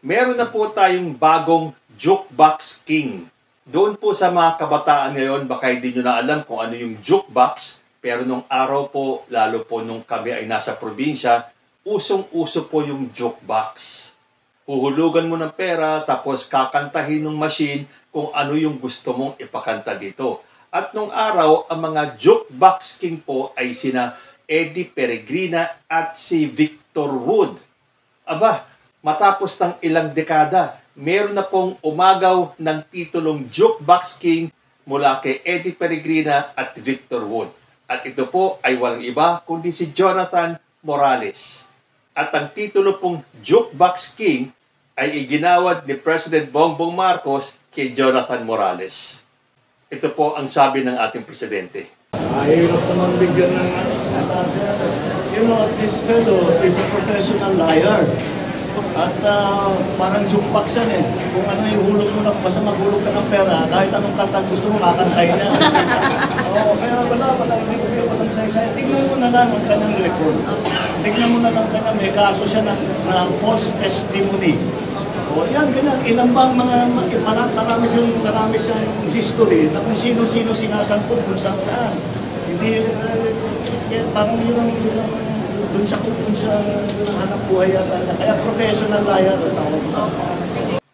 meron na po tayong bagong Jukebox King. Doon po sa mga kabataan ngayon, baka hindi nyo na alam kung ano yung jukebox. Pero nung araw po, lalo po nung kami ay nasa probinsya, usong-uso po yung jukebox. Huhulugan mo ng pera, tapos kakantahin ng machine kung ano yung gusto mong ipakanta dito. At nung araw, ang mga Jukebox King po ay sina Eddie Peregrina at si Victor Wood. Aba, matapos ng ilang dekada, meron na pong umagaw ng titulong Jukebox King mula kay Eddie Peregrina at Victor Wood. At ito po ay walang iba kundi si Jonathan Morales. At ang titulo pong Jukebox King ay iginawad ni President Bongbong Marcos kay Jonathan Morales. Ito po ang sabi ng ating presidente. Mahirap naman bigyan ng this fellow is a professional liar. At parang jukebox yan eh. Kung ano yung hulog mo na, basta maghulog ka ng pera, kahit anong kanta gusto mo, kakantay niya. Oo, kaya wala, hindi ko walang saysay. Tignan mo na lang ang kanyang record. Tignan mo na lang kanya, may kaso siya ng false testimony. O yan, ganyan. Ilang bang marami siyang history na kung sino-sino sinasampot kung saan. Hindi, parang yun dun sa hanap buhay yata. Kaya professional liar ang tawag sa.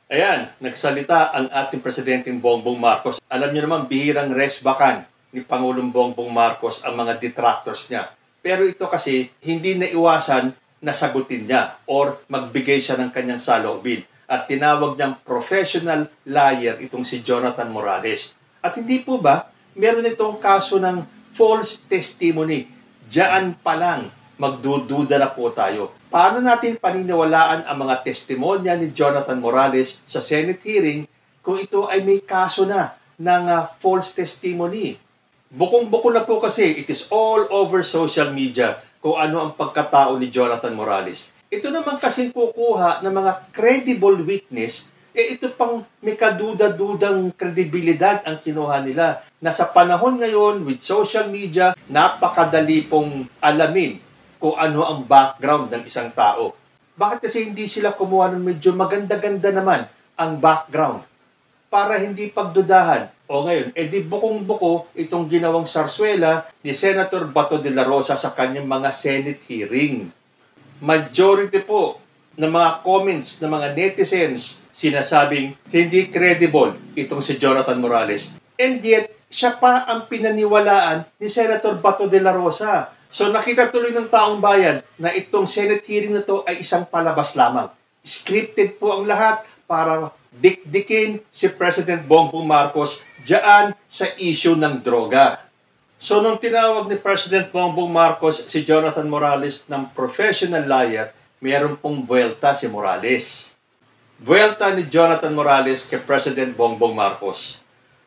Ayan, nagsalita ang ating Presidenteng Bongbong Marcos. Alam niyo naman, bihirang resbakan ni Pangulong Bongbong Marcos ang mga detractors niya. Pero ito kasi, hindi naiwasan na sagutin niya or magbigay siya ng kanyang saloobin. At tinawag niyang professional liar itong si Jonathan Morales. At hindi po ba, meron itong kaso ng false testimony. Diyan pa lang, magdududa na po tayo. Paano natin paniniwalaan ang mga testimonya ni Jonathan Morales sa Senate hearing kung ito ay may kaso na ng false testimony? Bukong-buko na po kasi, it is all over social media kung ano ang pagkatao ni Jonathan Morales. Ito naman kasing kukuha ng mga credible witness, ito pang may kaduda-dudang kredibilidad ang kinuha nila. Na sa panahon ngayon with social media, napakadali pong alamin kung ano ang background ng isang tao. Bakit kasi hindi sila kumuha ng medyo maganda-ganda naman ang background para hindi pagdudahan? O ngayon, edi bukong-buko itong ginawang sarswela ni Senator Bato de la Rosa sa kanyang mga Senate hearing. Majority po ng mga comments ng mga netizens sinasabing hindi credible itong si Jonathan Morales. And yet, siya pa ang pinaniwalaan ni Senator Bato de la Rosa. So nakita tuloy ng taong bayan na itong Senate hearing na to ay isang palabas lamang. Scripted po ang lahat para dikdikin si President Bongbong Marcos diyan sa issue ng droga. So nung tinawag ni President Bongbong Marcos si Jonathan Morales ng professional liar, mayroon pong buwelta si Morales. Buwelta ni Jonathan Morales kay President Bongbong Marcos.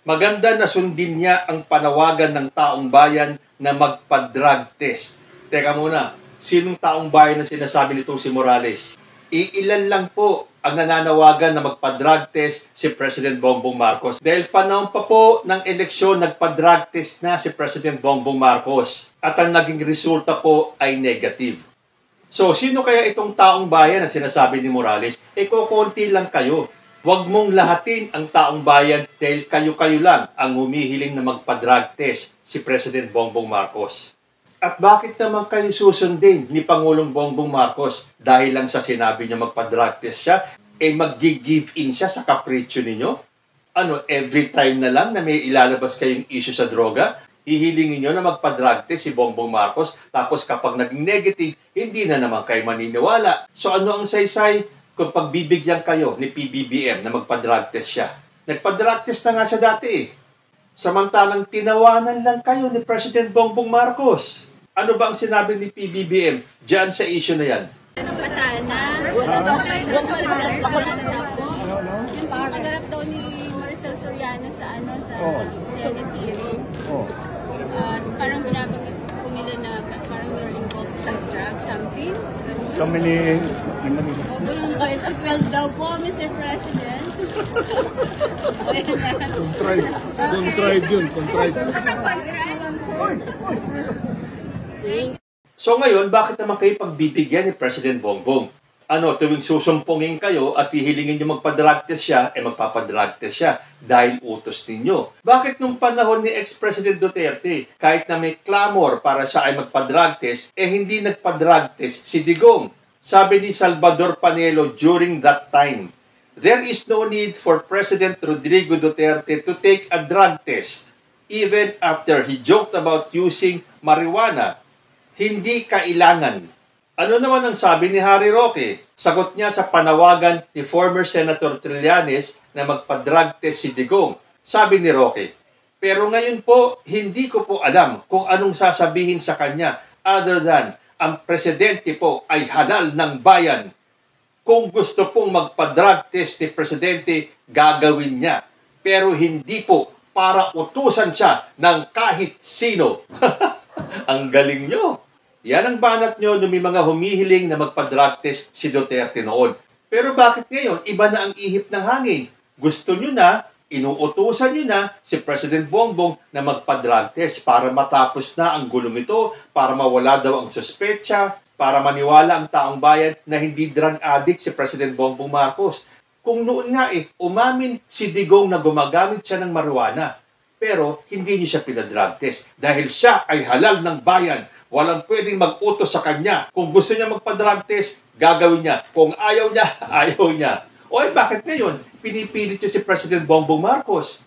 Maganda na sundin niya ang panawagan ng taong bayan na magpa-drug test. Teka muna, sinong taong bayan na sinasabi nitong si Morales? Iilan lang po ang nananawagan na magpa-drug test si President Bongbong Marcos. Dahil panahon pa po ng eleksyon, nagpa-drug test na si President Bongbong Marcos. At ang naging resulta po ay negative. So, sino kaya itong taong bayan na sinasabi ni Morales? Kukunti lang kayo. Huwag mong lahatin ang taong bayan dahil kayo-kayo lang ang humihiling na magpa-drug test si President Bongbong Marcos. At bakit naman kayo susundin ni Pangulong Bongbong Marcos dahil lang sa sinabi niya magpa-drug test siya, mag-give in siya sa kapritsyo ninyo? Ano, every time na lang na may ilalabas kayong issue sa droga, hihilingin nyo na magpa-drug test si Bongbong Marcos, tapos kapag naging negative, hindi na naman kayo maniniwala. So ano ang saysay kung pagbibigyan kayo ni PBBM na magpa-drug test siya? Nagpa-drug test na nga siya dati eh. Samantalang tinawanan lang kayo ni President Bongbong Marcos. Ano ba ang sinabi ni PBBM diyan sa issue na yan? Pasana, yung pagharap daw ni Maricel Soriano sa Senate hearing. Parang binabanggit po nila na parang you're involved sa drug something. Kami ni Bulong kayo at 12 daw po, Mr. President. Contrived yun. So ngayon, bakit naman kayo pagbibigyan ni President Bongbong? tuwing susumpungin kayo at hihilingin nyo magpa-drug test siya, magpapa-drug test siya dahil utos ninyo. Bakit nung panahon ni ex-President Duterte, kahit na may clamor para siya ay magpa-drug test, hindi nagpa-drug test si Digong? Sabi ni Salvador Panelo during that time, there is no need for President Rodrigo Duterte to take a drug test. Even after he joked about using marijuana, hindi kailangan. Ano naman ang sabi ni Harry Roque? Sagot niya sa panawagan ni former Senator Trillanes na magpa-drug test si Digong. Sabi ni Roque, pero ngayon po, hindi ko po alam kung anong sasabihin sa kanya other than ang presidente po ay halal ng bayan. Kung gusto pong magpa-drug test ni presidente, gagawin niya. Pero hindi po para utusan siya ng kahit sino. Ang galing nyo. Yan ang banat nyo nung may mga humihiling na magpa-drug test si Duterte noon. Pero bakit ngayon iba na ang ihip ng hangin? Gusto nyo na, inuutusan nyo na si President Bongbong na magpa-drug test para matapos na ang gulong ito, para mawala daw ang suspetsa, para maniwala ang taong bayan na hindi drug addict si President Bongbong Marcos. Kung noon nga umamin si Digong na gumagamit siya ng marijuana, pero hindi niyo siya pinadrug test dahil siya ay halal ng bayan. Walang pwedeng mag-utos sa kanya. Kung gusto niya magpa-drug test, gagawin niya. Kung ayaw niya, ayaw niya. Bakit ngayon pinipilit niyo si President Bongbong Marcos?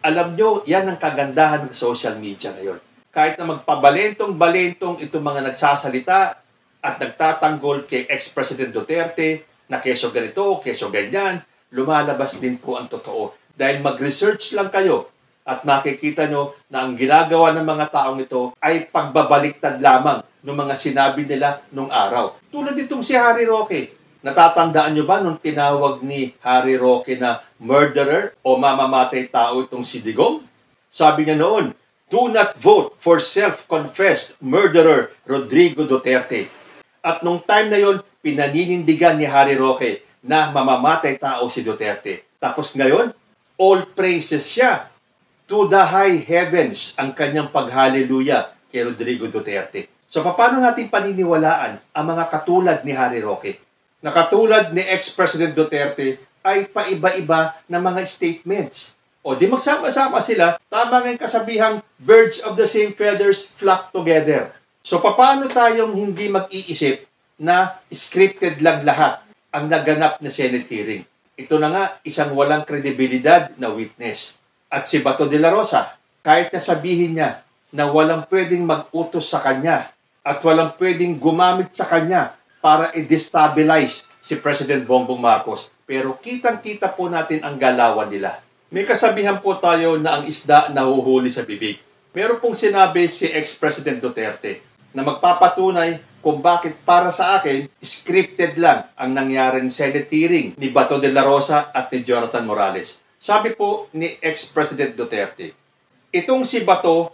Alam niyo, yan ang kagandahan ng social media ngayon. Kahit na magpabalentong-balentong itong mga nagsasalita at nagtatanggol kay ex-President Duterte na keso ganito, keso ganyan, lumalabas din po ang totoo. Dahil mag-research lang kayo at makikita nyo na ang ginagawa ng mga taong ito ay pagbabaliktad lamang ng mga sinabi nila nung araw. Tulad itong si Harry Roque. Natatandaan nyo ba nung tinawag ni Harry Roque na murderer o mamamatay tao itong si Digong? Sabi niya noon, do not vote for self-confessed murderer Rodrigo Duterte. At nung time na yon, pinaninindigan ni Harry Roque na mamamatay tao si Duterte. Tapos ngayon, all praises siya. To the high heavens ang kanyang paghaleluya kay Rodrigo Duterte. So paano natin paniniwalaan ang mga katulad ni Harry Roque? Na katulad ni ex-President Duterte ay paiba-iba na mga statements. O di magsama-sama sila, tama ng kasabihang birds of the same feathers flock together. So paano tayong hindi mag-iisip na scripted lang lahat ang naganap na Senate hearing? Ito na nga, isang walang kredibilidad na witness. At si Bato de la Rosa, kahit na sabihin niya na walang pwedeng mag-utos sa kanya at walang pwedeng gumamit sa kanya para i-destabilize si President Bongbong Marcos, pero kitang-kita po natin ang galawan nila. May kasabihan po tayo na ang isda nahuhuli sa bibig. Meron pong sinabi si ex-President Duterte na magpapatunay kung bakit para sa akin, scripted lang ang nangyaring Senate hearing ni Bato de la Rosa at ni Jonathan Morales. Sabi po ni ex-President Duterte, itong si Bato,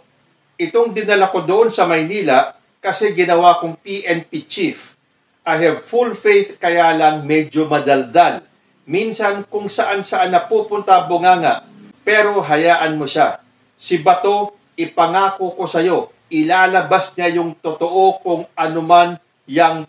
itong dinala ko doon sa Maynila kasi ginawa kong PNP chief. I have full faith kaya lang medyo madaldal. Minsan kung saan-saan napupunta bunganga, pero hayaan mo siya. Si Bato, ipangako ko sa'yo, ilalabas niya yung totoo kung anuman yang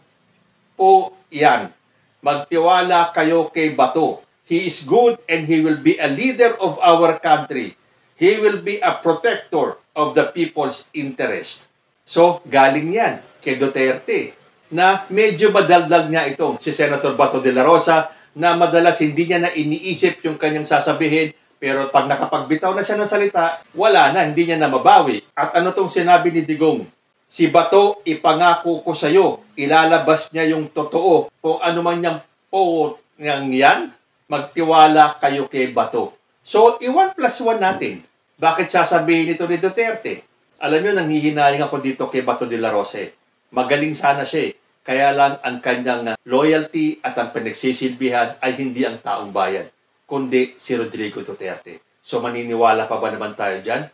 po yan. Magtiwala kayo kay Bato. He is good and he will be a leader of our country. He will be a protector of the people's interest. So, galing yan kay Duterte na medyo madaldal nga itong si Senator Bato de la Rosa na madalas hindi niya na iniisip yung kanyang sasabihin pero pag nakapagbitaw na siya ng salita, wala na, hindi niya na mabawi. At ano tong sinabi ni Digong? Si Bato, ipangako ko sa'yo, ilalabas niya yung totoo kung ano man niyang po yan, magtiwala kayo kay Bato. So, i-1+1 natin. Bakit sasabihin ito ni Duterte? Alam niyo, nanghihinayang ako dito kay Bato de la Rosa. Magaling sana siya. Kaya lang ang kanyang loyalty at ang pinagsisilbihan ay hindi ang taong bayan, kundi si Rodrigo Duterte. So, maniniwala pa ba naman tayo dyan?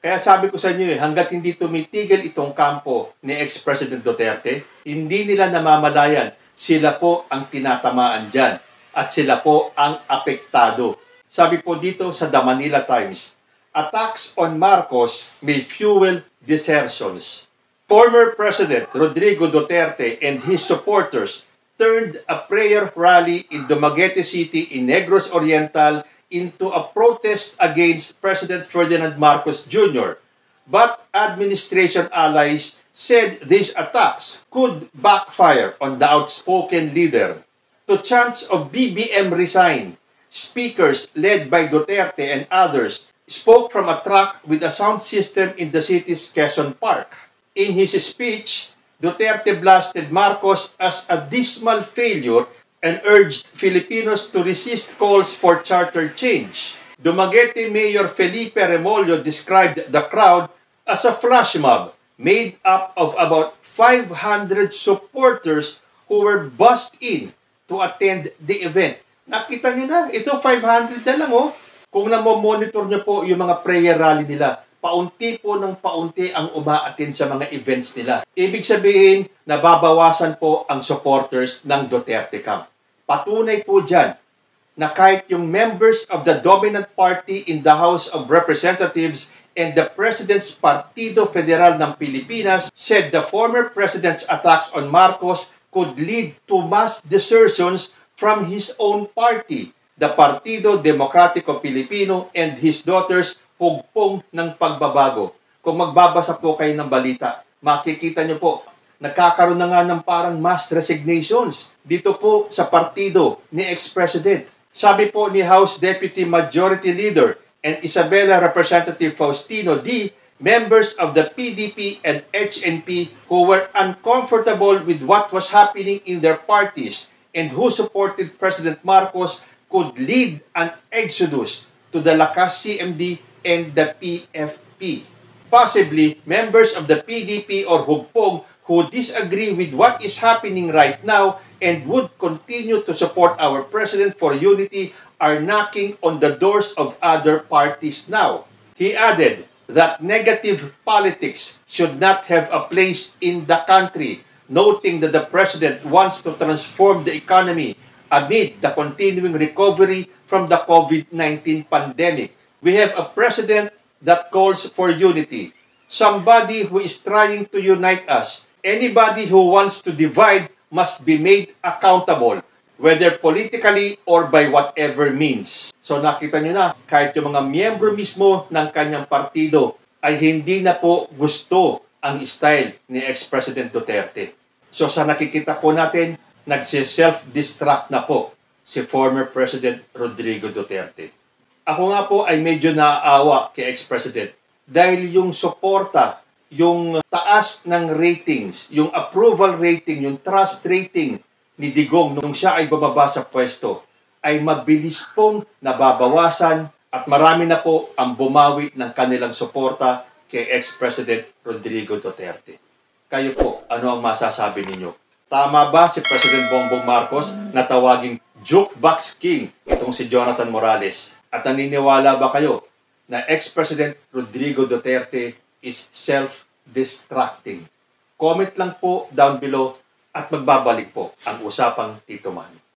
Kaya sabi ko sa inyo, hanggat hindi tumitigil itong kampo ni ex-President Duterte, hindi nila namamalayan. Sila po ang tinatamaan dyan. At sila po ang apektado. Sabi po dito sa The Manila Times, attacks on Marcos may fuel desertions. Former President Rodrigo Duterte and his supporters turned a prayer rally in Dumaguete City in Negros Oriental into a protest against President Ferdinand Marcos Jr. But administration allies said these attacks could backfire on the outspoken leader. To chants of BBM resign, speakers led by Duterte and others spoke from a truck with a sound system in the city's Quezon Park. In his speech, Duterte blasted Marcos as a dismal failure and urged Filipinos to resist calls for charter change. Dumaguete Mayor Felipe Remollo described the crowd as a flash mob made up of about 500 supporters who were bussed in to attend the event. Nakita nyo na, ito 500 na lang oh. Kung namomonitor nyo po yung mga prayer rally nila, paunti po ng paunti ang umaattend sa mga events nila. Ibig sabihin, nababawasan po ang supporters ng Duterte camp. Patunay po dyan na kahit yung members of the dominant party in the House of Representatives and the President's Partido Federal ng Pilipinas said the former President's attacks on Marcos could lead to mass desertions from his own party, the Partido Demokratiko Pilipino, and his daughters hugpong ng pagbabago. Kung magbabasa po kayo ng balita, makikita nyo po, nagkakaroon na nga ng parang mass resignations dito po sa partido ni ex-president. Sabi po ni House Deputy Majority Leader and Isabela Representative Faustino D., members of the PDP and HNP who were uncomfortable with what was happening in their parties and who supported President Marcos could lead an exodus to the Lakas CMD and the PFP. Possibly, members of the PDP or Hugpong who disagree with what is happening right now and would continue to support our President for unity are knocking on the doors of other parties now. He added that negative politics should not have a place in the country, noting that the President wants to transform the economy amid the continuing recovery from the COVID-19 pandemic. We have a President that calls for unity, somebody who is trying to unite us. Anybody who wants to divide must be made accountable, whether politically or by whatever means. So nakita nyo na, kahit yung mga miyembro mismo ng kanyang partido ay hindi na po gusto ang style ni ex-President Duterte. So sa nakikita po natin, nagsi-self-destruct na po si former President Rodrigo Duterte. Ako nga po ay medyo naaawa kay ex-President dahil yung suporta, yung taas ng ratings, yung approval rating, yung trust rating ni Digong nung siya ay bababa sa pwesto ay mabilis pong nababawasan at marami na po ang bumawi ng kanilang suporta kay ex-President Rodrigo Duterte. Kayo po, ano ang masasabi ninyo? Tama ba si President Bongbong Marcos na tawaging jukebox king itong si Jonathan Morales? At naniniwala ba kayo na ex-President Rodrigo Duterte is self-destructing? Comment lang po down below at magbabalik po ang usapang Tito Manny.